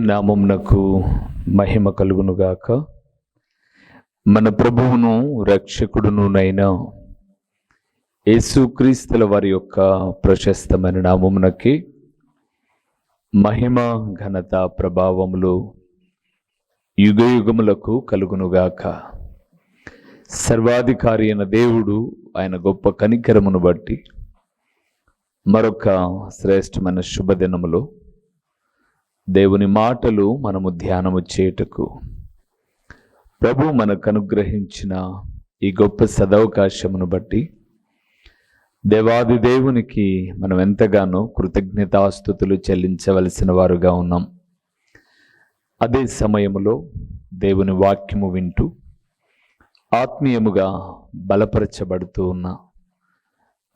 దేవుని నామమునకు మహిమ కలుగునుగాక. మన ప్రభువును రక్షకుడునునైన యేసుక్రీస్తుల వారి యొక్క ప్రశస్తమైన నామమునకి మహిమ ఘనత ప్రభావములు యుగయుగములకు కలుగునుగాక. సర్వాధికారి అయిన దేవుడు ఆయన గొప్ప కనికరమును బట్టి మరొక శ్రేష్టమైన శుభదినములో దేవుని మాటలు మనము ధ్యానము చేయుటకు ప్రభు మనకు అనుగ్రహించిన ఈ గొప్ప సదవకాశమును బట్టి దేవాది దేవునికి మనం ఎంతగానో కృతజ్ఞతాస్తుతులు చెల్లించవలసిన వారుగా ఉన్నాం. అదే సమయములో దేవుని వాక్యము వింటూ ఆత్మీయముగా బలపరచబడుతూ ఉన్న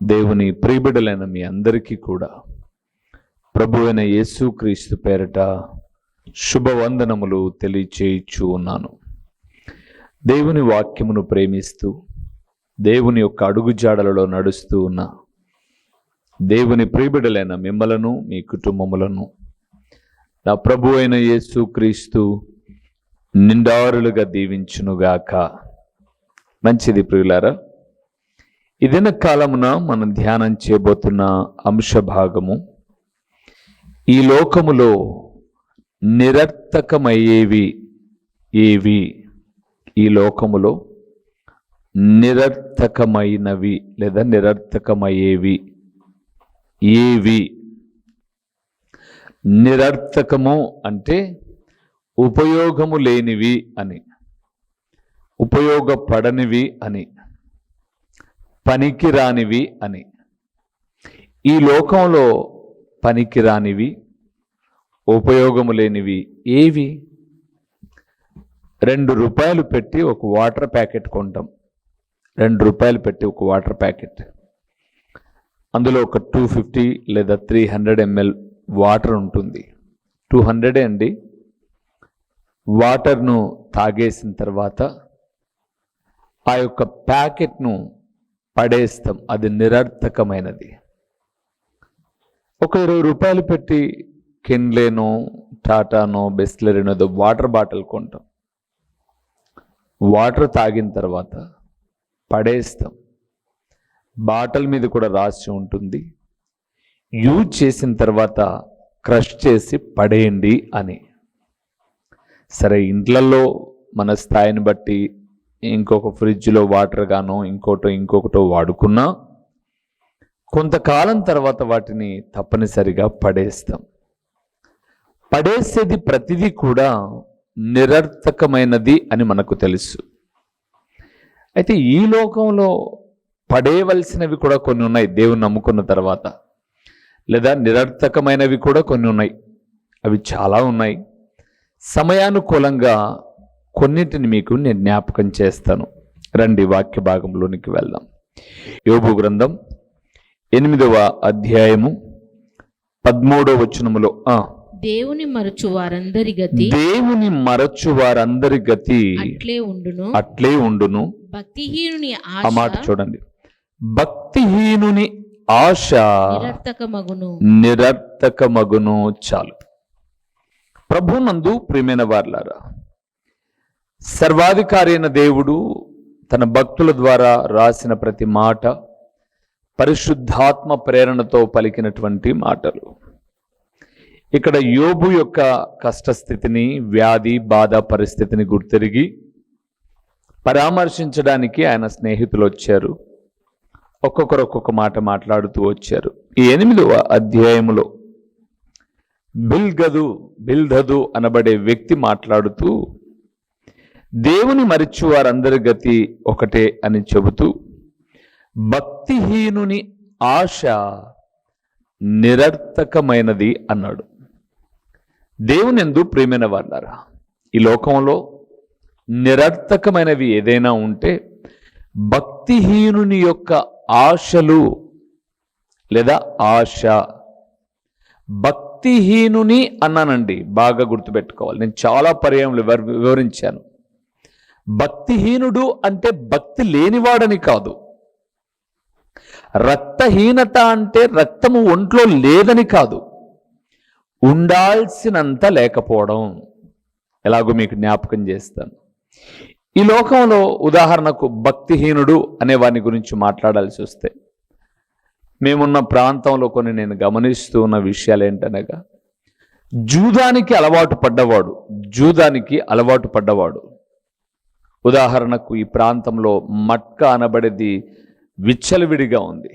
దేవుని ప్రియబిడలైన మీ అందరికీ కూడా ప్రభువైన యేసుక్రీస్తు పేరట శుభవందనములు తెలియచేయచ్చు ఉన్నాను. దేవుని వాక్యమును ప్రేమిస్తూ దేవుని యొక్క అడుగుజాడలలో నడుస్తూ ఉన్న దేవుని ప్రియబిడలైన మిమ్మలను మీ కుటుంబములను నా ప్రభువైన యేసుక్రీస్తు నిండారులుగా దీవించునుగాక. మంచిది ప్రియులారా, ఈ దిన కాలమున మనం ధ్యానం చేయబోతున్న అంశ భాగము ఈ లోకములో నిరర్థకమయ్యేవి ఏవి. ఈ లోకములో నిరర్థకమైనవి లేదా నిరర్థకమయ్యేవి ఏవి. నిరర్థకము అంటే ఉపయోగము లేనివి అని, ఉపయోగపడనివి అని, పనికిరానివి అని. ఈ లోకంలో పనికిరానివి ఉపయోగము లేనివి ఏవి? 2 రూపాయలు పెట్టి ఒక వాటర్ ప్యాకెట్ కొంటాం. 2 రూపాయలు పెట్టి ఒక వాటర్ ప్యాకెట్, అందులో ఒక 250 లేదా 300 ml వాటర్ ఉంటుంది. 200 అండి. వాటర్ను తాగేసిన తర్వాత ఆ యొక్క ప్యాకెట్ను పడేస్తాం. అది నిరర్థకమైనది. ఒక 20 రూపాయలు పెట్టి కిన్లేనో టాటానో బిస్లెరీనో వాటర్ బాటిల్ కొంటాం. వాటర్ తాగిన తర్వాత పడేస్తాం. బాటిల్ మీద కూడా రాసి ఉంటుంది యూజ్ చేసిన తర్వాత క్రష్ చేసి పడేయండి అని. సరే, ఇంట్లలో మన స్థాయిని బట్టి ఇంకొక ఫ్రిడ్జ్లో వాటర్ గానో ఇంకొకటో వాడుకున్నా కొంతకాలం తర్వాత వాటిని తప్పనిసరిగా పడేస్తాం. పడేసేది ప్రతిదీ కూడా నిరర్థకమైనది అని మనకు తెలుసు. అయితే ఈ లోకంలో పడేయవలసినవి కూడా కొన్ని ఉన్నాయి దేవుని నమ్ముకున్న తర్వాత, లేదా నిరర్థకమైనవి కూడా కొన్ని ఉన్నాయి. అవి చాలా ఉన్నాయి. సమయానుకూలంగా కొన్నిటిని మీకు నేను జ్ఞాపకం చేస్తాను. రండి వాక్య భాగంలోనికి వెళ్దాం. యోబు గ్రంథం 8వ అధ్యాయము 13వ వచనములో దేవుని మరచు వారందరి గతి అట్లే ఉండును. భక్తిహీనుని ఆ మాట చూడండి. భక్తిహీనుని ఆశ నిరర్థకమగును. చాలు. ప్రభునందు ప్రియమైన వారలారా, సర్వాధికారి అయిన దేవుడు తన భక్తుల ద్వారా రాసిన ప్రతి మాట పరిశుద్ధాత్మ ప్రేరణతో పలికినటువంటి మాటలు. ఇక్కడ యోబు యొక్క కష్టస్థితిని, వ్యాధి బాధ పరిస్థితిని గుర్తిరిగి పరామర్శించడానికి ఆయన స్నేహితులు వచ్చారు. ఒక్కొక్కరు ఒక్కొక్క మాట మాట్లాడుతూ వచ్చారు. ఈ 8వ అధ్యాయములో బిల్దదు అనబడే వ్యక్తి మాట్లాడుతూ దేవుని మరిచి వారందరి గతి ఒకటే అని చెబుతూ భక్తిహీనుని ఆశ నిరర్థకమైనది అన్నాడు. దేవుని యందు ప్రియమైన వారలారా, ఈ లోకంలో నిరర్థకమైనవి ఏదైనా ఉంటే భక్తిహీనుని యొక్క ఆశలు లేదా ఆశ. భక్తిహీనుని అన్నానండి, బాగా గుర్తుపెట్టుకోవాలి. నేను చాలా పర్యాయములు వివరించాను. భక్తిహీనుడు అంటే భక్తి లేనివాడని కాదు. రక్తహీనత అంటే రక్తము ఒంట్లో లేదని కాదు. ఉండాల్సినంత లేకపోవడం. ఎలాగో మీకు జ్ఞాపకం చేస్తాను. ఈ లోకంలో ఉదాహరణకు భక్తిహీనుడు అనే వాని గురించి మాట్లాడాల్సి వస్తే, మేమున్న ప్రాంతంలో కొన్ని నేను గమనిస్తూ ఉన్న విషయాలు ఏంటనగా, జూదానికి అలవాటు పడ్డవాడు. ఉదాహరణకు ఈ ప్రాంతంలో మట్కా అనబడేది విచ్చలవిడిగా ఉంది.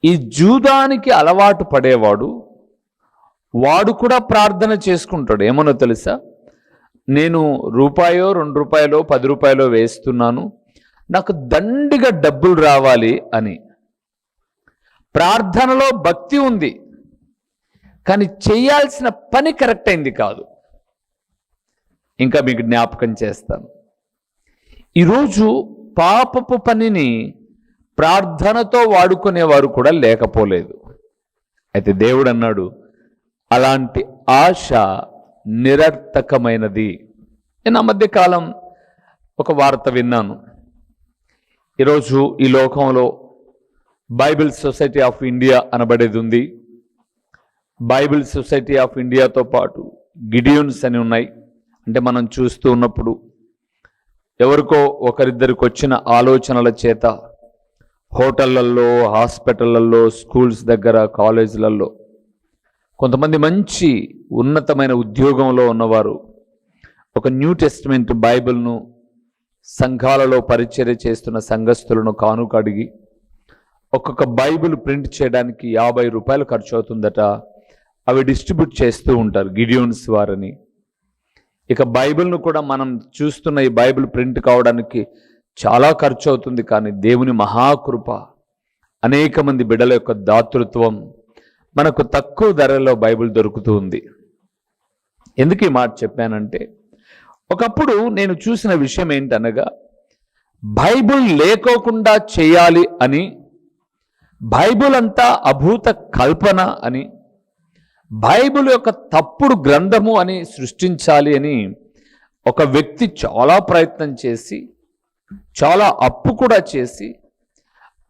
ఈ జూదానికి అలవాటు పడేవాడు వాడు కూడా ప్రార్థన చేసుకుంటాడు. ఏమనో తెలుసా, నేను రూపాయో 2 రూపాయలో 10 రూపాయలో వేస్తున్నాను, నాకు దండిగా డబ్బులు రావాలి అని. ప్రార్థనలో భక్తి ఉంది, కానీ చేయాల్సిన పని కరెక్ట్ అయింది కాదు. ఇంకా మీకు జ్ఞాపకం చేస్తాను, ఈరోజు పాపపు పనిని ప్రార్థనతో వాడుకునేవారు కూడా లేకపోలేదు. అయితే దేవుడు అన్నాడు, అలాంటి ఆశ నిరర్థకమైనది. నేను ఆ మధ్యకాలం ఒక వార్త విన్నాను. ఈరోజు ఈ లోకంలో బైబిల్ సొసైటీ ఆఫ్ ఇండియా అనబడేది ఉంది. బైబిల్ సొసైటీ ఆఫ్ ఇండియాతో పాటు గిడియోన్స్ అని ఉన్నాయి. అంటే మనం చూస్తూ ఉన్నప్పుడు ఎవరికో ఒకరిద్దరికి వచ్చిన ఆలోచనల చేత హోటళ్లలో, హాస్పిటళ్లలో, స్కూల్స్ దగ్గర, కాలేజీలలో కొంతమంది మంచి ఉన్నతమైన ఉద్యోగంలో ఉన్నవారు ఒక న్యూ టెస్టిమెంట్ బైబిల్ను సంఘాలలో పరిచర్య చేస్తున్న సంఘస్థులను కానుక అడిగి ఒక్కొక్క బైబిల్ ప్రింట్ చేయడానికి 50 రూపాయలు ఖర్చు అవుతుందట. అవి డిస్ట్రిబ్యూట్ చేస్తూ ఉంటారు గిడియోన్స్ వారని. ఇక బైబిల్ను కూడా మనం చూస్తున్న ఈ బైబిల్ ప్రింట్ కావడానికి చాలా ఖర్చు అవుతుంది. కానీ దేవుని మహాకృప, అనేక మంది బిడ్డల యొక్క దాతృత్వం, మనకు తక్కువ ధరలో బైబిల్ దొరుకుతూ ఉంది. ఎందుకు ఈ మాట చెప్పానంటే, ఒకప్పుడు నేను చూసిన విషయం ఏంటనగా, బైబిల్ లేకోకుండా చేయాలి అని, బైబిల్ అంతా అభూత కల్పన అని, బైబిల్ యొక్క తప్పుడు గ్రంథము అని సృష్టించాలి అని ఒక వ్యక్తి చాలా ప్రయత్నం చేసి, చాలా అప్పు కూడా చేసి,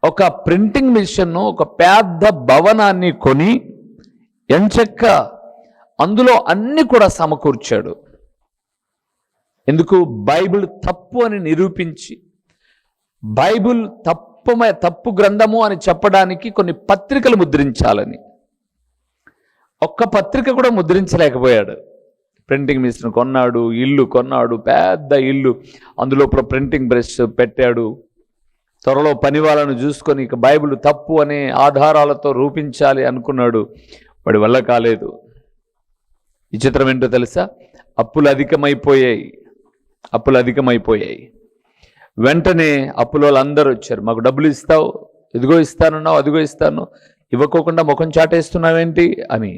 ఒక ప్రింటింగ్ మిషన్ను, ఒక పెద్ద భవనాన్ని కొని ఎంచక్క అందులో అన్ని కూడా సమకూర్చాడు. ఎందుకు? బైబిల్ తప్పు అని నిరూపించి, బైబిల్ తప్పు గ్రంథము అని చెప్పడానికి కొన్ని పత్రికలు ముద్రించాలని. ఒక్క పత్రిక కూడా ముద్రించలేకపోయాడు. ప్రింటింగ్ మిషన్ కొన్నాడు, ఇల్లు కొన్నాడు, పెద్ద ఇల్లు, అందులో ప్రింటింగ్ ప్రెస్ పెట్టాడు. త్వరలో పని వాళ్ళను చూసుకొని ఇక బైబిల్ తప్పు అనే ఆధారాలతో రూపించాలి అనుకున్నాడు. వాడి వల్ల కాలేదు. విచిత్రం ఏంటో తెలుసా? అప్పులు అధికమైపోయాయి. వెంటనే అప్పుల వాళ్ళందరూ వచ్చారు. మాకు డబ్బులు ఇస్తావు, ఇదిగో ఇస్తానన్నావు, అదిగో ఇస్తాను, ఇవ్వకోకుండా ముఖం చాటేస్తున్నావేంటి అని.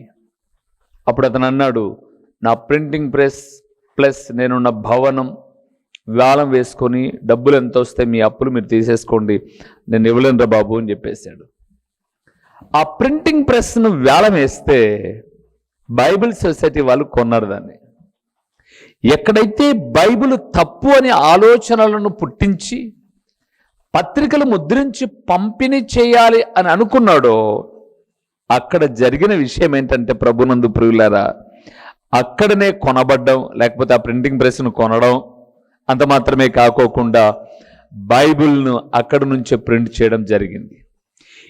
అప్పుడు అతను అన్నాడు, నా ప్రింటింగ్ ప్రెస్ ప్లస్ నేనున్న భవనం వేలం వేసుకొని డబ్బులు ఎంత వస్తే మీ అప్పులు మీరు తీసేసుకోండి, నేను ఇవ్వలేనురా బాబు అని చెప్పేశాడు. ఆ ప్రింటింగ్ ప్రెస్ను వేలం వేస్తే బైబిల్ సొసైటీ వాళ్ళు కొన్నారు దాన్ని. ఎక్కడైతే బైబిల్ తప్పు అనే ఆలోచనలను పుట్టించి పత్రికలు ముద్రించి పంపిణీ చేయాలి అని అనుకున్నాడో, అక్కడ జరిగిన విషయం ఏంటంటే, ప్రభునందు ప్రియులారా, అక్కడనే కొనబడ్డం, లేకపోతే ఆ ప్రింటింగ్ ప్రెస్ను కొనడం, అంత మాత్రమే కాకోకుండా బైబిల్ను అక్కడి నుంచే ప్రింట్ చేయడం జరిగింది.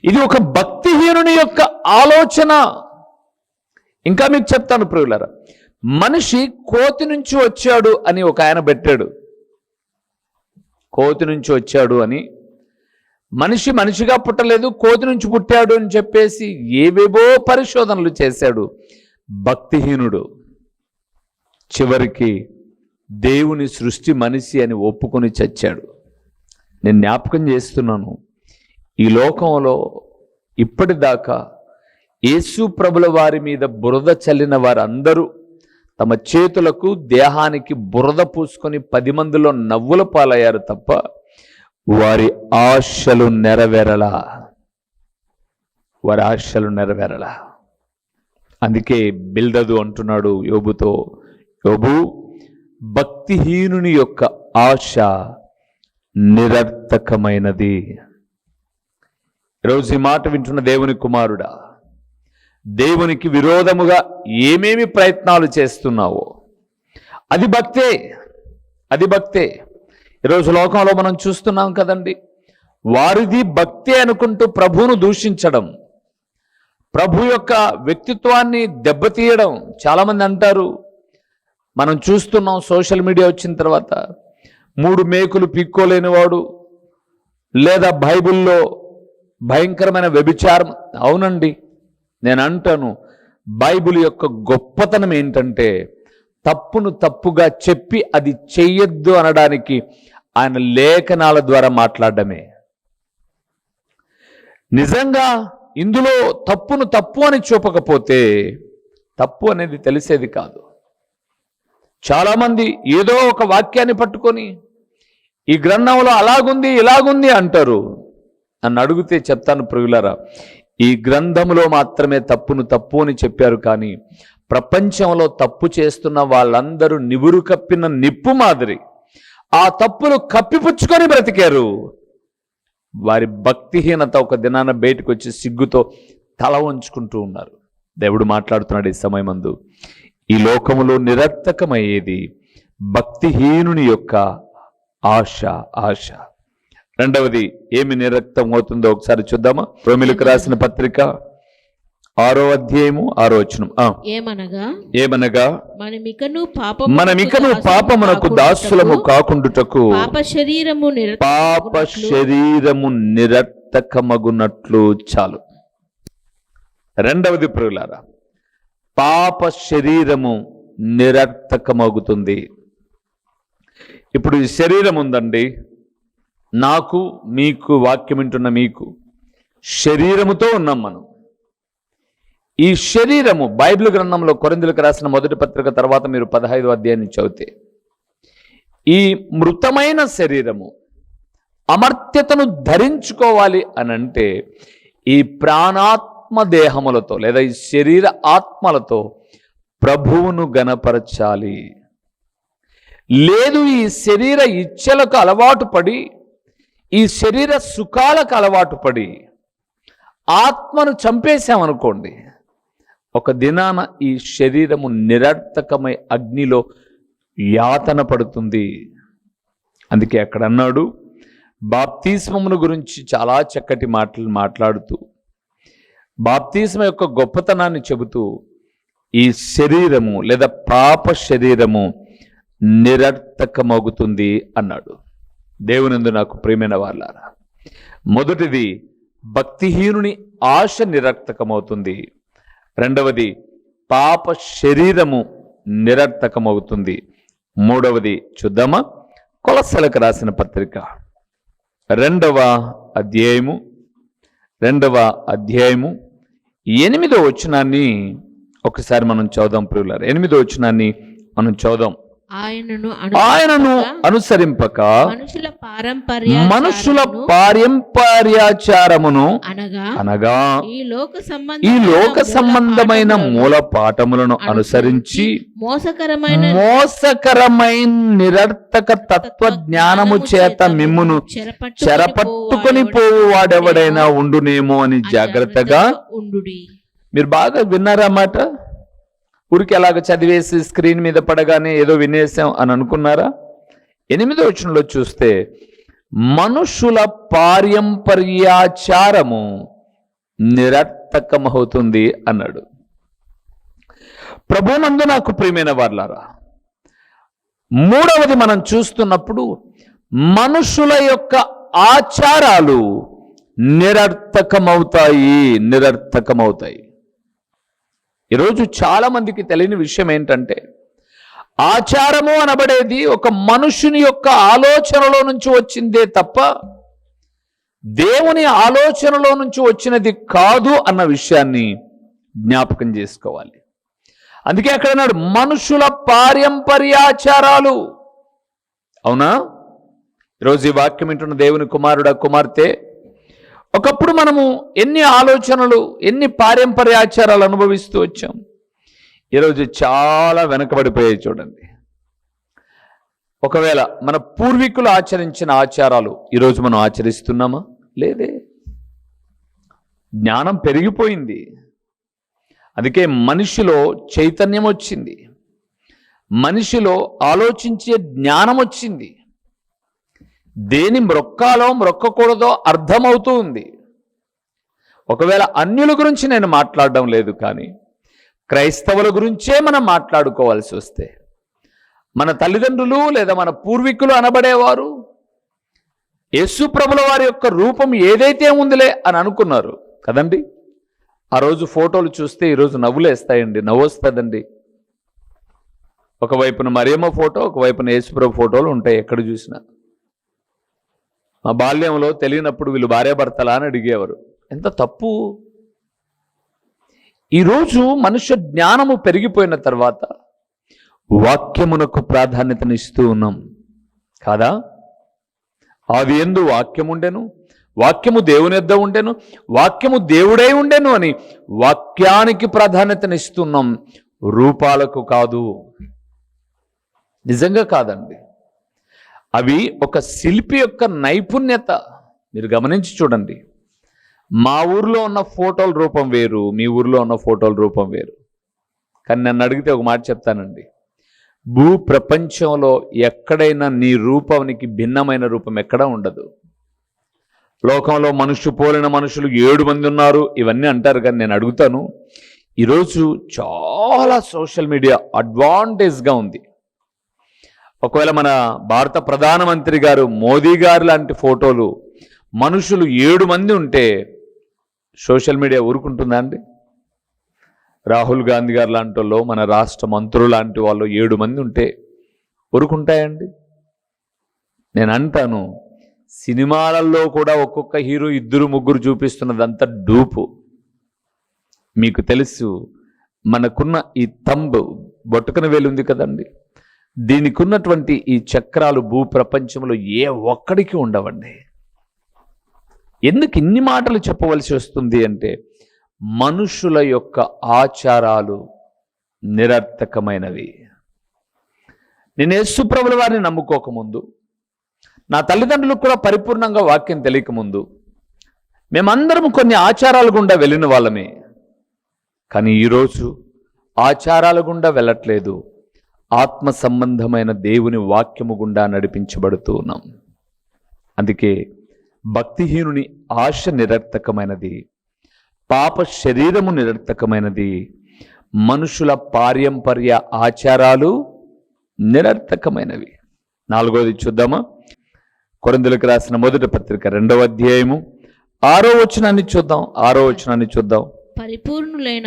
ఇది ఒక భక్తిహీనుని యొక్క ఆలోచన. ఇంకా మీకు చెప్తాను ప్రియులారా, మనిషి కోతి నుంచి వచ్చాడు అని ఒక ఆయన పెట్టాడు. కోతి నుంచి వచ్చాడు అని, మనిషి మనిషిగా పుట్టలేదు, కోతి నుంచి పుట్టాడు అని చెప్పేసి ఏవేవో పరిశోధనలు చేశాడు భక్తిహీనుడు. చివరికి దేవుని సృష్టి మనిషి అని ఒప్పుకొని చచ్చాడు. నేను జ్ఞాపకం చేస్తున్నాను, ఈ లోకంలో ఇప్పటిదాకా యేసు ప్రభుల వారి మీద బురద చల్లిన వారందరూ తమ చేతులకు దేహానికి బురద పూసుకొని 10 మందిలో నవ్వుల పాలయ్యారు తప్ప వారి ఆశలు నెరవేరలా. అందుకే బిల్దదు అంటున్నాడు యోబుతో, యోబు, భక్తిహీనుని యొక్క ఆశ నిరర్థకమైనది. ఈరోజు ఈ మాట వింటున్న దేవుని కుమారుడా, దేవునికి విరోధముగా ఏమేమి ప్రయత్నాలు చేస్తున్నావో అది భక్తే, అది భక్తే. ఈరోజు లోకంలో మనం చూస్తున్నాం కదండి, వారిది భక్తే అనుకుంటూ ప్రభువును దూషించడం, ప్రభు యొక్క వ్యక్తిత్వాన్ని దెబ్బతీయడం. చాలామంది అంటారు, మనం చూస్తున్నాం సోషల్ మీడియా వచ్చిన తర్వాత, 3 మేకులు పీక్కోలేనివాడు, లేదా బైబిల్లో భయంకరమైన వ్యభిచారం. అవునండి, నేను అంటాను, బైబిల్ యొక్క గొప్పతనం ఏంటంటే తప్పును తప్పుగా చెప్పి అది చెయ్యొద్దు అనడానికి ఆయన లేఖనాల ద్వారా మాట్లాడడమే. నిజంగా ఇందులో తప్పును తప్పు అని చూపకపోతే తప్పు అనేది తెలిసేది కాదు. చాలామంది ఏదో ఒక వాక్యాన్ని పట్టుకొని ఈ గ్రంథంలో అలాగుంది ఇలాగుంది అంటారు. నన్ను అడిగితే చెప్తాను ప్రియులారా, ఈ గ్రంథంలో మాత్రమే తప్పును తప్పు అని చెప్పారు, కానీ ప్రపంచంలో తప్పు చేస్తున్న వాళ్ళందరూ నివురు కప్పిన నిప్పు మాదిరి ఆ తప్పులు కప్పిపుచ్చుకొని బ్రతికారు. వారి భక్తిహీనత ఒక దినాన బయటకు వచ్చి సిగ్గుతో తల వంచుకుంటూ ఉన్నారు. దేవుడు మాట్లాడుతున్నాడు ఈ సమయమందు, ఈ లోకములో నిరర్థకమయ్యేది భక్తిహీనుని యొక్క ఆశ. ఆశ రెండవది ఏమి నిరర్థకం అవుతుందో ఒకసారి చూద్దామా. రోమీయులకు రాసిన పత్రిక 6వ అధ్యాయము 6వ వచనం. ఏమనగా మనమికను పాపమునకు దాసులము కాకుండుటకు పాప శరీరము నిరర్థకమగునట్లు చాలు. రెండవది ప్రియులారా, పాప శరీరము నిరర్థకమగుతుంది. ఇప్పుడు ఈ శరీరం ఉందండి, నాకు మీకు, వాక్యం వింటున్న మీకు, శరీరముతో ఉన్నాం మనం. ఈ శరీరము బైబిల్ గ్రంథంలో కొరింథీయులకు రాసిన 1వ పత్రిక తర్వాత మీరు 15వ అధ్యాయాన్ని చదివితే, ఈ మృతమైన శరీరము అమర్త్యతను ధరించుకోవాలి అనంటే ఈ ప్రాణాత్మ దేహములతో లేదా ఈ శరీర ఆత్మలతో ప్రభువును గణపరచాలి. లేదు ఈ శరీర ఇచ్ఛలకు అలవాటు పడి, ఈ శరీర సుఖాలకు అలవాటు పడి ఆత్మను చంపేశామనుకోండి, ఒక దినాన ఈ శరీరము నిరర్థకమై అగ్నిలో యాతన పడుతుంది. అందుకే అక్కడ అన్నాడు, బాప్తిస్మమును గురించి చాలా చక్కటి మాటలు మాట్లాడుతూ, బాప్తిస్మ యొక్క గొప్పతనాన్ని చెబుతూ, ఈ శరీరము లేదా పాప శరీరము నిరర్థకమవుతుంది అన్నాడు. దేవునందు నాకు ప్రియమైన వాళ్ళారా, మొదటిది భక్తిహీనుని ఆశ నిరర్థకమవుతుంది. రెండవది పాప శరీరము నిరర్థకమవుతుంది. మూడవది చూద్దామా, కొలస్సీలకు రాసిన పత్రిక 2వ అధ్యాయము 8వ వచనాన్ని ఒకసారి మనం చదుదాం ప్రియులారా. 8వ వచనాన్ని మనం చదుదాం. ఆయనను అనుసరింపక మనుషుల పారంపర్యాచారమును అనగా ఈ లోక సంబంధమైన మూల పాఠములను అనుసరించి మోసకరమైన నిరర్థక తత్వ జ్ఞానము చేత మిమ్మును చెరపట్టుకొని పోవు వాడెవడైనా ఉండునేమో అని జాగ్రత్తగా ఉండుడి. మీరు బాగా విన్నారా మాట? ఊరికి అలాగ చదివేసి స్క్రీన్ మీద పడగానే ఏదో వినేసాం అని అనుకున్నారా? 8వ వచనంలో చూస్తే మనుషుల పారంపర్యాచారము నిరర్థకమవుతుంది అన్నాడు. ప్రభునందు నాకు ప్రియమైన వారలారా, మూడవది మనం చూస్తున్నప్పుడు మనుషుల యొక్క ఆచారాలు నిరర్థకమవుతాయి. ఈరోజు చాలా మందికి తెలియని విషయం ఏంటంటే, ఆచారము అనబడేది ఒక మనుషుని యొక్క ఆలోచనలో నుంచి వచ్చిందే తప్ప దేవుని ఆలోచనలో నుంచి వచ్చినది కాదు అన్న విషయాన్ని జ్ఞాపకం చేసుకోవాలి. అందుకే అక్కడ అన్నాడు మనుషుల పారంపర్యాచారాలు. అవునా? ఈరోజు ఈ వాక్యం వింటున్న దేవుని కుమారుడా, కుమార్తె, ఒకప్పుడు మనము ఎన్ని ఆలోచనలు, ఎన్ని పారంపర్యాచారాలు అనుభవిస్తూ వచ్చాం. ఈరోజు చాలా వెనకబడిపోయాయి. చూడండి, ఒకవేళ మన పూర్వీకులు ఆచరించిన ఆచారాలు ఈరోజు మనం ఆచరిస్తున్నామా? లేదే. జ్ఞానం పెరిగిపోయింది. అందుకే మనిషిలో చైతన్యం వచ్చింది, మనిషిలో ఆలోచించే జ్ఞానం వచ్చింది, దేని మ్రొక్కాలో మ్రొక్కకూడదో అర్థమవుతూ ఉంది. ఒకవేళ అన్యుల గురించి నేను మాట్లాడడం లేదు, కానీ క్రైస్తవుల గురించే మనం మాట్లాడుకోవాల్సి వస్తే, మన తల్లిదండ్రులు లేదా మన పూర్వీకులు అనబడేవారు యేసుప్రభుల వారి యొక్క రూపం ఏదైతే ఉందిలే అని అనుకున్నారు కదండి. ఆ రోజు ఫోటోలు చూస్తే ఈరోజు నవ్వులేస్తాయండి, నవ్వు వస్తుందండి. ఒకవైపున మరియమ్మ ఫోటో, ఒకవైపున యేసుప్రభు ఫోటోలు ఉంటాయి ఎక్కడ చూసినా. మా బాల్యంలో తెలియనప్పుడు వీళ్ళు భార్యాభర్తలా అని అడిగేవారు. ఎంత తప్పు! ఈరోజు మనుష్య జ్ఞానము పెరిగిపోయిన తర్వాత వాక్యమునకు ప్రాధాన్యతనిస్తూ ఉన్నాం కాదా? ఆది యందు వాక్యము ఉండెను, వాక్యము దేవుని యొద్ద ఉండెను, వాక్యము దేవుడై ఉండెను అని వాక్యానికి ప్రాధాన్యతనిస్తున్నాం, రూపాలకు కాదు. నిజంగా కాదండి. అవి ఒక శిల్పి యొక్క నైపుణ్యత. మీరు గమనించి చూడండి. మా ఊర్లో ఉన్న ఫోటోల రూపం వేరు, మీ ఊర్లో ఉన్న ఫోటోల రూపం వేరు. కానీ నన్ను అడిగితే ఒక మాట చెప్తానండి, భూ ప్రపంచంలో ఎక్కడైనా నీ రూపానికి భిన్నమైన రూపం ఎక్కడా ఉండదు. లోకంలో పోలిన మనుషులు 7 మంది ఉన్నారు ఇవన్నీ అంటారు, కానీ నేను అడుగుతాను, ఈరోజు చాలా సోషల్ మీడియా అడ్వాంటేజ్గా ఉంది. ఒకవేళ మన భారత ప్రధానమంత్రి గారు మోదీ గారు లాంటి ఫోటోలు మనుషులు 7 మంది ఉంటే సోషల్ మీడియా ఊరుకుంటుందా అండి? రాహుల్ గాంధీ గారు లాంటి వాళ్ళు, మన రాష్ట్ర మంత్రులు లాంటి వాళ్ళు 7 మంది ఉంటే ఊరుకుంటాయండి? నేను అంటాను, సినిమాలలో కూడా ఒక్కొక్క హీరో 2-3 చూపిస్తున్నదంతా డూపు. మీకు తెలుసు, మనకున్న ఈ తంబు బొట్టుకన వేలు ఉంది కదండి, దీనికి ఉన్నటువంటి ఈ చక్రాలు భూ ప్రపంచంలో ఏ ఒక్కడికి ఉండవండి. ఎందుకు ఇన్ని మాటలు చెప్పవలసి వస్తుంది అంటే, మనుషుల యొక్క ఆచారాలు నిరర్థకమైనవి. నేను యేసుప్రభుల వారిని నమ్ముకోకముందు, నా తల్లిదండ్రులకు కూడా పరిపూర్ణంగా వాక్యం తెలియకముందు మేమందరం కొన్ని ఆచారాల గుండా వెళ్ళిన వాళ్ళమే. కానీ ఈరోజు ఆచారాల గుండా వెళ్ళట్లేదు, ఆత్మ సంబంధమైన దేవుని వాక్యము గుండా నడిపించబడుతూ ఉన్నాం. అందుకే భక్తిహీనుని ఆశ నిరర్థకమైనది, పాప శరీరము నిరర్థకమైనది, మనుషుల పారంపర్య ఆచారాలు నిరర్థకమైనవి. 4వది చూద్దామా? కొరింథీయులకు రాసిన 1వ పత్రిక 2వ అధ్యాయము 6వ వచనాన్ని చూద్దాం. 6వ వచనాన్ని చూద్దాం. పరిపూర్ణులైన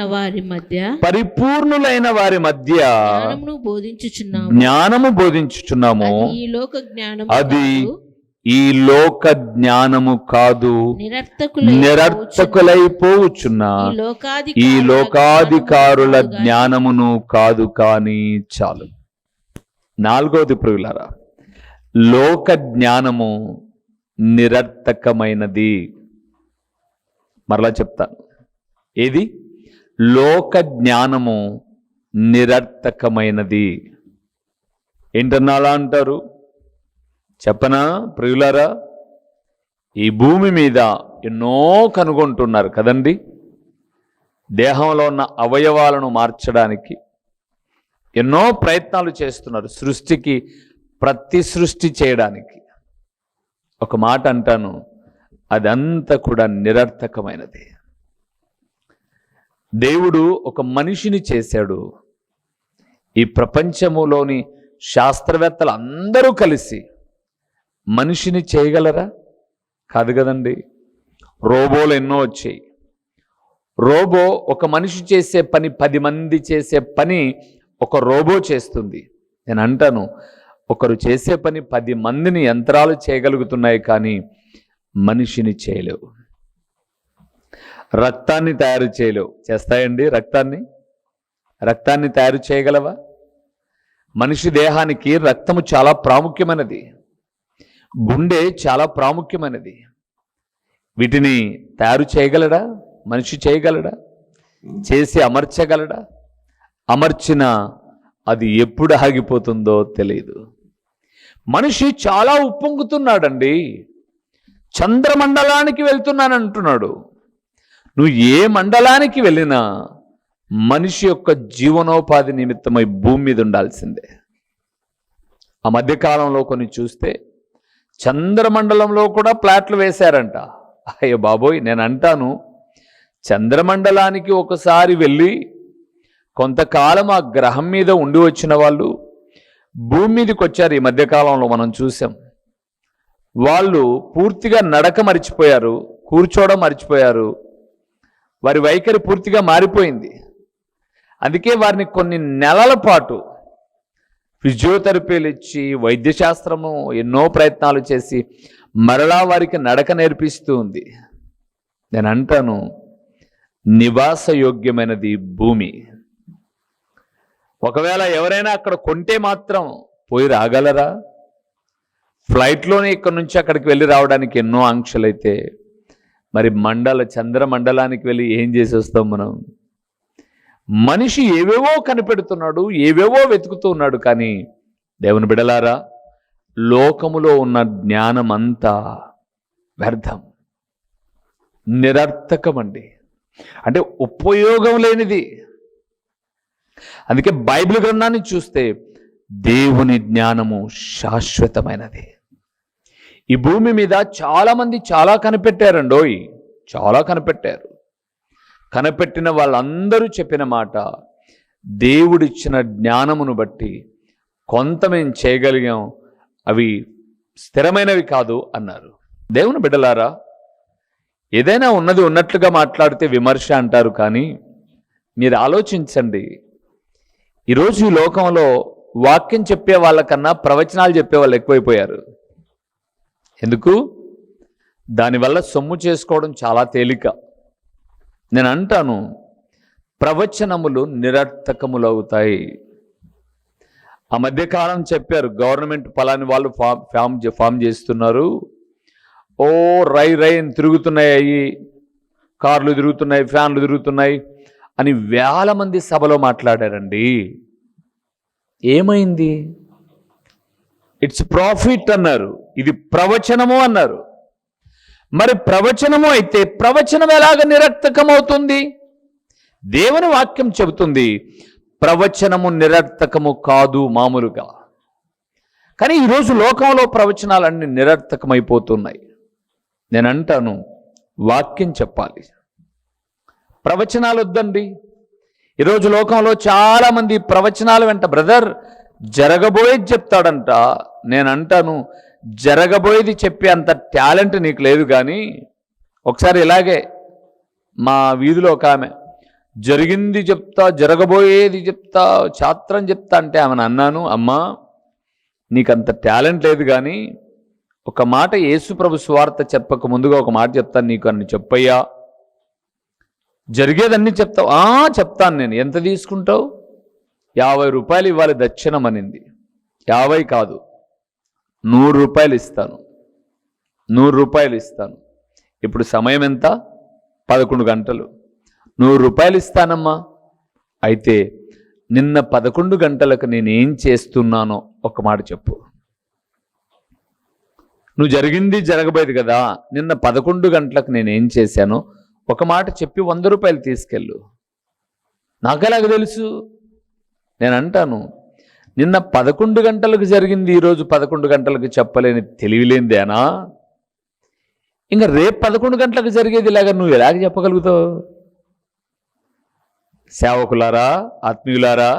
వారి మధ్య జ్ఞానము బోధించుచున్నాము, అది ఈ లోక జ్ఞానము కాదు, నిరర్థకులైపోవచ్చున్న ఈ లోకాధికారుల జ్ఞానమును కాదు, కానీ చాలు. 4వది ప్రియులారా, లోక జ్ఞానము నిరర్థకమైనది. మరలా చెప్తాను, ఏది? లోక జ్ఞానము నిరర్థకమైనది. ఏంటన్నా అలా అంటారు? చెప్పనా ప్రియులారా, ఈ భూమి మీద ఎన్నో కనుగొంటున్నారు కదండి. దేహంలో ఉన్న అవయవాలను మార్చడానికి ఎన్నో ప్రయత్నాలు చేస్తున్నారు, సృష్టికి ప్రతి సృష్టి చేయడానికి. ఒక మాట అంటాను, అదంతా కూడా నిరర్థకమైనది. దేవుడు ఒక మనిషిని చేశాడు. ఈ ప్రపంచములోని శాస్త్రవేత్తలు అందరూ కలిసి మనిషిని చేయగలరా? కాదు కదండి. రోబోలు ఎన్నో వచ్చాయి. రోబో ఒక మనిషి చేసే పని 10 మంది చేసే పని ఒక రోబో చేస్తుంది. నేను అంటాను, ఒకరు చేసే పని 10 మందిని యంత్రాలు చేయగలుగుతున్నాయి, కానీ మనిషిని చేయలేవు. రక్తాన్ని తయారు చేయలేవు. చేస్తాయండి? రక్తాన్ని తయారు చేయగలవా? మనిషి దేహానికి రక్తము చాలా ప్రాముఖ్యమైనది, గుండె చాలా ప్రాముఖ్యమైనది. వీటిని తయారు చేయగలడా? మనిషి చేయగలడా? చేసి అమర్చగలడా? అమర్చిన అది ఎప్పుడు ఆగిపోతుందో తెలియదు. మనిషి చాలా ఉప్పొంగుతున్నాడండి. చంద్రమండలానికి వెళ్తున్నానంటున్నాడు. నువ్వు ఏ మండలానికి వెళ్ళినా మనిషి యొక్క జీవనోపాధి నిమిత్తమై భూమి మీద ఉండాల్సిందే. ఆ మధ్యకాలంలో కొన్ని చూస్తే చంద్రమండలంలో కూడా ప్లాట్లు వేశారంట. అయ్యో బాబోయ్, నేను అంటాను, చంద్రమండలానికి ఒకసారి వెళ్ళి కొంతకాలం ఆ గ్రహం మీద ఉండి వచ్చిన వాళ్ళు భూమి మీదకి వచ్చారు. ఈ మధ్యకాలంలో మనం చూసాం. వాళ్ళు పూర్తిగా నడక మర్చిపోయారు, కూర్చోవడం మర్చిపోయారు. వారి వైఖరి పూర్తిగా మారిపోయింది. అందుకే వారిని కొన్ని నెలల పాటు ఫిజియోథెరపీలు ఇచ్చి వైద్యశాస్త్రము ఎన్నో ప్రయత్నాలు చేసి మరలా వారికి నడక నేర్పిస్తూ ఉంది. నేను అంటాను, నివాసయోగ్యమైనది భూమి. ఒకవేళ ఎవరైనా అక్కడ కొంటే మాత్రం పోయి రాగలరా? ఫ్లైట్లోనే ఇక్కడ నుంచి అక్కడికి వెళ్ళి రావడానికి ఎన్నో ఆంక్షలైతే మరి చంద్రమండలానికి వెళ్ళి ఏం చేసి వస్తాం మనం? మనిషి ఏవేవో కనిపెడుతున్నాడు, ఏవేవో వెతుకుతూ ఉన్నాడు. కానీ దేవుని బిడలారా, లోకములో ఉన్న జ్ఞానం అంతా వ్యర్థం, నిరర్థకమండి. అంటే ఉపయోగం లేనిది. అందుకే బైబిల్ గ్రంథాన్ని చూస్తే దేవుని జ్ఞానము శాశ్వతమైనది. ఈ భూమి మీద చాలామంది చాలా కనిపెట్టారండోయ్, చాలా కనిపెట్టారు. కనిపెట్టిన వాళ్ళందరూ చెప్పిన మాట, దేవుడిచ్చిన జ్ఞానమును బట్టి కొంత మేము చేయగలిగాం, అవి స్థిరమైనవి కాదు అన్నారు. దేవుని బిడ్డలారా, ఏదైనా ఉన్నది ఉన్నట్లుగా మాట్లాడితే విమర్శ అంటారు. కానీ మీరు ఆలోచించండి, ఈరోజు ఈ లోకంలో వాక్యం చెప్పే వాళ్ళకన్నా ప్రవచనాలు చెప్పే వాళ్ళు ఎక్కువైపోయారు. ఎందుకు? దానివల్ల సొమ్ము చేసుకోవడం చాలా తేలిక. నేను అంటాను, ప్రవచనములు నిరర్థకములు అవుతాయి. ఆ మధ్యకాలం చెప్పారు, గవర్నమెంట్ పలాని వాళ్ళు ఫామ్ చేస్తున్నారు, ఓ రై అని తిరుగుతున్నాయి, కార్లు తిరుగుతున్నాయి, ఫ్యాన్లు తిరుగుతున్నాయి అని వేల మంది సభలో మాట్లాడారండి. ఏమైంది? ఇట్స్ ప్రాఫిట్ అన్నారు, ఇది ప్రవచనము అన్నారు. మరి ప్రవచనము అయితే ప్రవచనం ఎలాగ నిరర్థకం అవుతుంది? దేవుని వాక్యం చెబుతుంది ప్రవచనము నిరర్థకము కాదు మామూలుగా. కానీ ఈరోజు లోకంలో ప్రవచనాలన్నీ నిరర్థకమైపోతున్నాయి. నేను అంటాను, వాక్యం చెప్పాలి, ప్రవచనాలు వద్దండి. ఈరోజు లోకంలో చాలామంది ప్రవచనాలు వెంట, బ్రదర్ జరగబోయేది చెప్తాడంట. నేను అంటాను, జరగబోయేది చెప్పే అంత టాలెంట్ నీకు లేదు. కానీ ఒకసారి ఇలాగే మా వీధిలో ఒక ఆమె జరిగింది చెప్తా, జరగబోయేది చెప్తా, శాస్త్రం చెప్తా అంటే ఆమెను అన్నాను, అమ్మా నీకంత టాలెంట్ లేదు, కానీ ఒక మాట యేసు ప్రభు సువార్త చెప్పక ముందుగా ఒక మాట చెప్తాను నీకు, అన్ని చెప్పయ్యా, జరిగేదన్నీ చెప్తావు. చెప్తాను నేను. ఎంత తీసుకుంటావు? 50 రూపాయలు ఇవ్వాలి దక్షిణం అనింది. 50 కాదు, 100 రూపాయలు ఇస్తాను, 100 రూపాయలు ఇస్తాను. ఇప్పుడు సమయం ఎంత? 11 గంటలు. 100 రూపాయలు ఇస్తానమ్మా. అయితే నిన్న 11 గంటలకు నేనేం చేస్తున్నానో ఒక మాట చెప్పు. నువ్వు జరిగింది జరగబోయేది కదా, నిన్న 11 గంటలకు నేనేం చేశానో ఒక మాట చెప్పి 100 రూపాయలు తీసుకెళ్ళు. నాకెలాగ తెలుసు? నేను అంటాను, నిన్న 11 గంటలకు జరిగింది ఈరోజు 11 గంటలకు చెప్పలేని తెలివిలేందేనా? ఇంకా రేపు 11 గంటలకు జరిగేది ఇలాగ నువ్వు ఎలాగ చెప్పగలుగుతావు? సేవకులారా, ఆత్మీయులారా,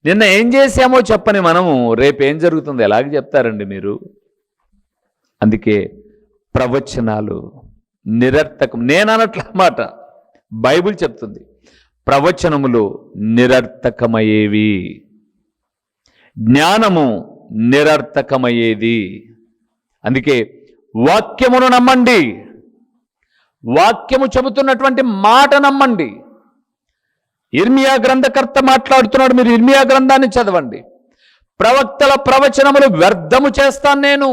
నిన్న ఏం చేశామో చెప్పని మనము రేపు ఏం జరుగుతుందో ఎలాగ చెప్తారండి మీరు? అందుకే ప్రవచనాలు నిరర్థకం. నేనన్నట్ల మాట బైబిల్ చెప్తుంది, ప్రవచనములు నిరర్థకమయ్యేవి, జ్ఞానము నిరర్థకమయ్యేది. అందుకే వాక్యమును నమ్మండి, వాక్యము చెబుతున్నటువంటి మాట నమ్మండి. ఇర్మియా గ్రంథకర్త మాట్లాడుతున్నాడు, మీరు ఇర్మియా గ్రంథాన్ని చదవండి. ప్రవక్తల ప్రవచనములు వ్యర్థము చేస్తాను నేను,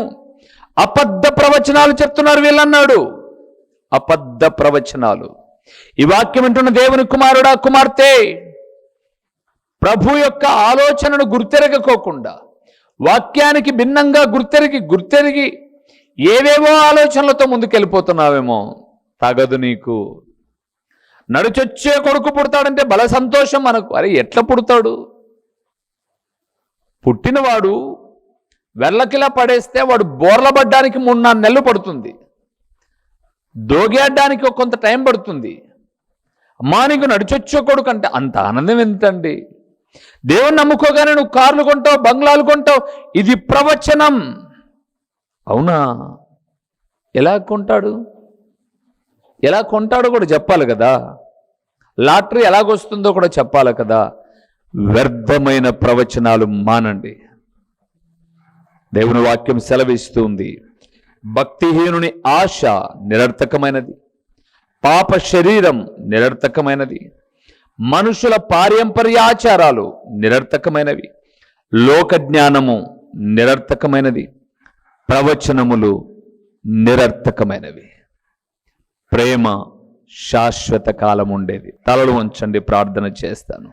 అబద్ధ ప్రవచనాలు చెప్తున్నారు వీళ్ళన్నాడు. అబద్ధ ప్రవచనాలు. ఈ వాక్యం వింటున్న దేవుని కుమారుడా, కుమార్తె, ప్రభు యొక్క ఆలోచనను గుర్తెరగకోకుండా, వాక్యానికి భిన్నంగా గుర్తెరిగి ఏవేవో ఆలోచనలతో ముందుకెళ్ళిపోతున్నావేమో. తగదు నీకు. నడిచొచ్చే కొడుకు పుడతాడంటే బల సంతోషం మనకు. అరే ఎట్లా పుడతాడు? పుట్టినవాడు వెల్లకిలా పడేస్తే వాడు బోర్లబడ్డానికి 3-4 నెలలు పడుతుంది, దోగేయడానికి కొంత టైం పడుతుంది. అమ్మా నీకు నడిచొచ్చే కొడుకు అంటే అంత ఆనందం ఎంతండి? దేవుని నమ్ముకోగానే నువ్వు కార్లు కొంటావు, బంగ్లాలు కొంటావు, ఇది ప్రవచనం. అవునా? ఎలా కొంటాడో కూడా చెప్పాలి కదా. లాటరీ ఎలాగొస్తుందో కూడా చెప్పాలి కదా. వ్యర్థమైన ప్రవచనాలు మానండి. దేవుని వాక్యం సెలవిస్తుంది, భక్తిహీనుని ఆశ నిరర్థకమైనది, పాప శరీరం నిరర్థకమైనది, మనుషుల పారంపర్యాచారాలు నిరర్థకమైనవి, లోక జ్ఞానము నిరర్థకమైనది, ప్రవచనములు నిరర్థకమైనవి. ప్రేమ శాశ్వత కాలం ఉండేది. తలలు వంచండి, ప్రార్థన చేస్తాను.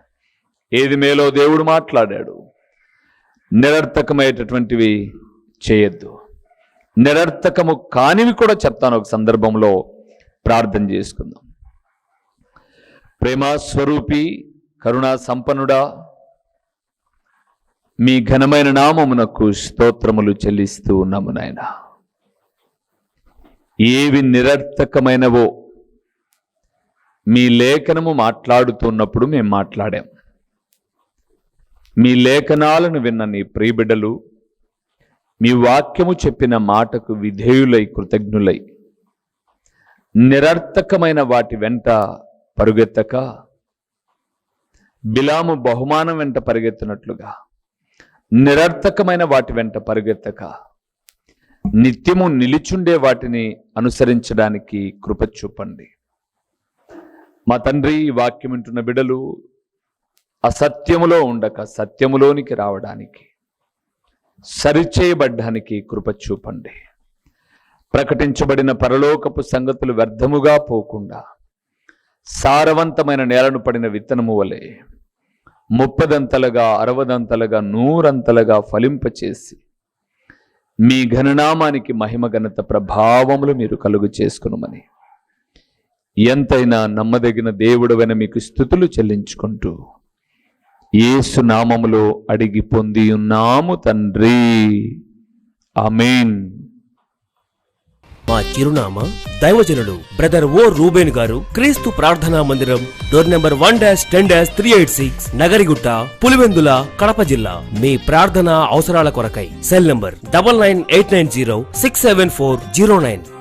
ఏది మేలో దేవుడు మాట్లాడాడు. నిరర్థకమైనటువంటివి చేయొద్దు. నిరర్థకము కానివి కూడా చెప్తాను. ఒక సందర్భంలో ప్రార్థన చేసుకుందాం. ప్రేమ స్వరూపి, కరుణా సంపన్నుడా, మీ ఘనమైన నామమునకు స్తోత్రములు చెల్లిస్తూ ఉన్నాము నాయనా. ఏవి నిరర్థకమైనవో మీ లేఖనము మాట్లాడుతున్నప్పుడు మేము మాట్లాడాం. మీ లేఖనాలను విన్న నీ ప్రియబిడ్డలు మీ వాక్యము చెప్పిన మాటకు విధేయులై కృతజ్ఞులై నిరర్థకమైన వాటి వెంట పరుగెత్తక, బిలాము బహుమానం వెంట పరిగెత్తినట్లుగా నిరర్థకమైన వాటి వెంట పరుగెత్తక, నిత్యము నిలిచుండే వాటిని అనుసరించడానికి కృప చూపండి. మా తండ్రి, ఈ వాక్యం వింటున్న బిడ్డలు అసత్యములో ఉండక సత్యములోనికి రావడానికి, సరిచేయబడ్డానికి కృప చూపండి. ప్రకటించబడిన పరలోకపు సంగతులు వ్యర్థముగా పోకుండా సారవంతమైన నేలను పడిన విత్తనము వలె 30దంతలుగా 60దంతలుగా 100అంతలుగా ఫలింపచేసి మీ ఘననామానికి మహిమ ఘనత ప్రభావములు మీరు కలుగు చేసుకునుమని ఎంతైనా నమ్మదగిన దేవుడవైన మీకు స్తుతులు చెల్లించుకుంటూ యేసు నామములో అడిగి పొంది ఉన్నాము తండ్రి. ఆమేన్. మా చిరునామా దైవజనులు బ్రదర్ ఓ రూబేన్ గారు, క్రీస్తు ప్రార్థనా మందిరం, డోర్ నెంబర్ 1-10-386, నగరిగుట్ట, పులివెందుల, కడప జిల్లా. మీ ప్రార్థనా అవసరాల కొరకై సెల్ నంబర్ 9989067409.